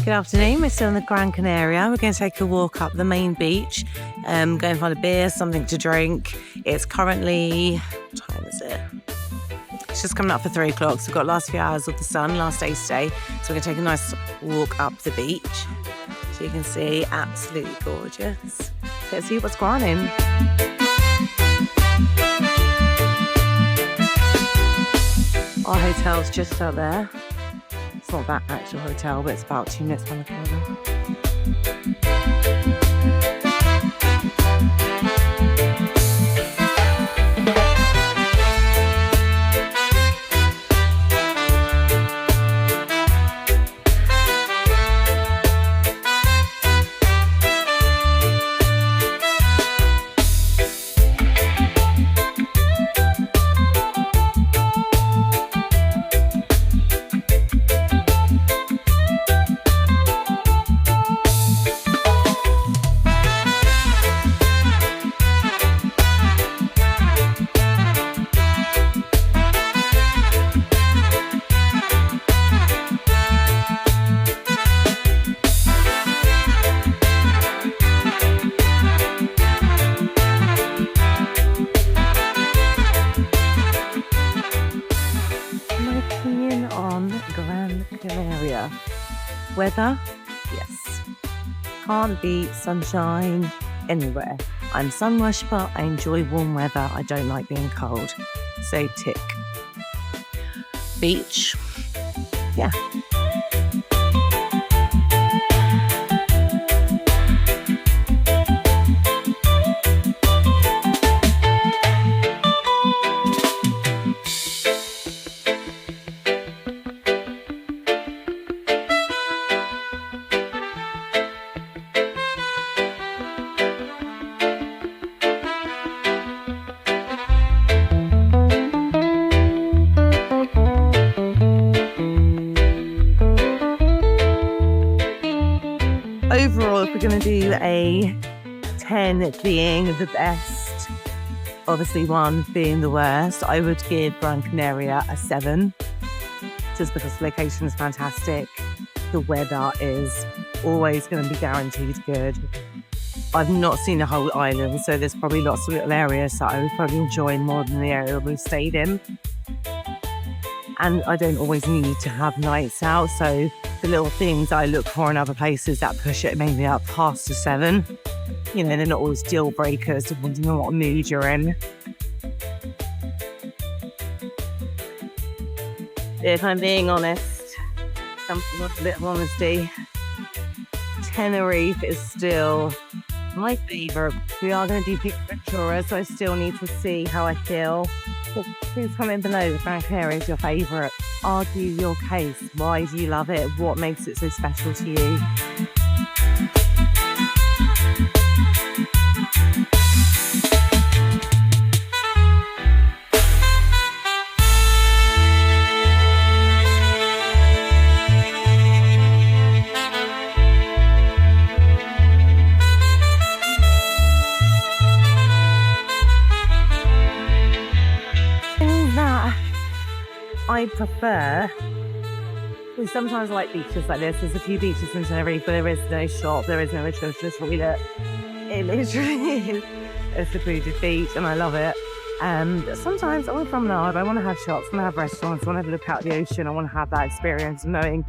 Good afternoon, we're still in the Gran Canaria. We're going to take a walk up the main beach, go and find a beer, something to drink. It's currently, what time is it? It's just coming up for 3 o'clock, so we've got last few hours of the sun, last day today. So we're going to take a nice walk up the beach. So you can see, absolutely gorgeous. Let's see what's going on. Our hotel's just out there. It's not that actual hotel, but it's about 2 minutes from the corner. On Gran Canaria. Weather? Yes. Can't beat sunshine anywhere. I'm sun worshipper. I enjoy warm weather. I don't like being cold. So tick. Beach? Yeah. Overall, if we're going to do a 10 being the best, obviously 1 being the worst, I would give Gran Canaria a 7, just because the location is fantastic. The weather is always going to be guaranteed good. I've not seen the whole island, so there's probably lots of little areas that I would probably enjoy more than the area we've stayed in. And I don't always need to have nights out, so the little things I look for in other places that push it maybe up past a 7. You know, they're not always deal breakers, depending on what mood you're in. If I'm being honest, with a bit of honesty, Tenerife is still my favourite. We are going to do Pictura, so I still need to see how I feel. Please comment below if Gran Canaria is your favourite. Argue your case. Why do you love it? What makes it so special to you? I prefer, sometimes I like beaches like this. There's a few beaches in Tenerife, but there is no shop, there is no atrocious toilet. It literally is a secluded beach, and I love it. Sometimes I'm from Nard, I want to have shops, I want to have restaurants, I want to have a look out at the ocean, I want to have that experience of knowing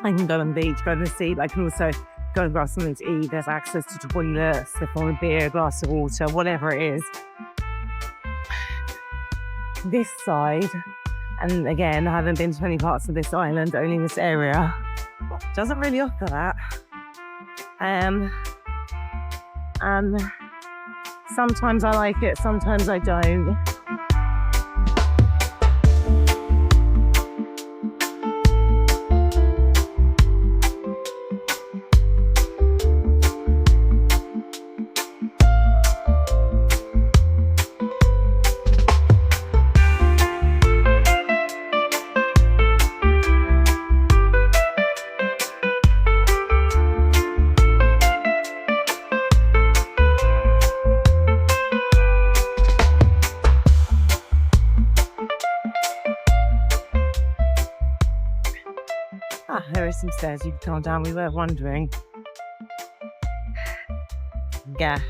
I can go on the beach, go to the sea, but I can also go and grab something to eat. There's access to toilets, sip on a beer, a glass of water, whatever it is. This side, and again, I haven't been to many parts of this island, only this area, doesn't really offer that. And sometimes I like it, sometimes I don't. some stairs you can come down. We were wondering. Yeah,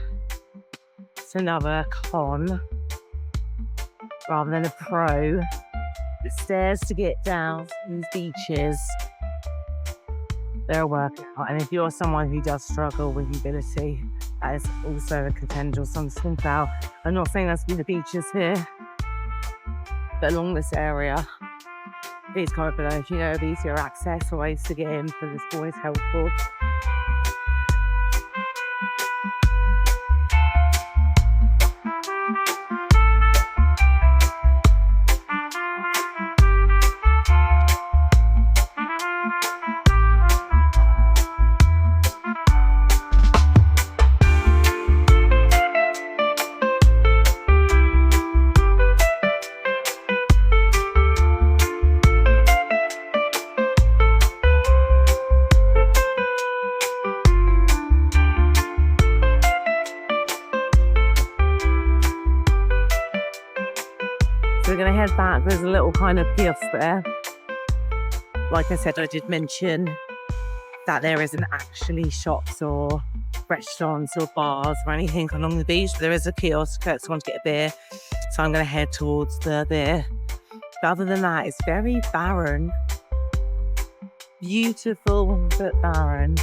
it's another con rather than a pro. The stairs to get down these beaches, they're a workout. And if you're someone who does struggle with mobility, that is also a contender or something to think about. I'm not saying that's been the beaches here, but along this area, please comment below if you know of easier access or ways to get in, for this always helpful. So we're going to head back. There's a little kind of kiosk there. Like I said, I did mention that there isn't actually shops or restaurants or bars or anything along the beach. But there is a kiosk if someone to get a beer. So I'm going to head towards the beer. But other than that, it's very barren. Beautiful, but barren.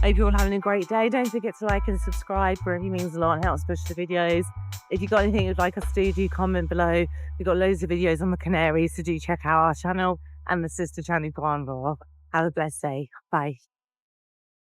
Hope you're all having a great day. Don't forget to like and subscribe, for it means a lot and helps push the videos. If you've got anything you'd like us to do comment below. We've got loads of videos on the Canaries, so do check out our channel and the sister channel Gran Canaria. Have a blessed day. Bye.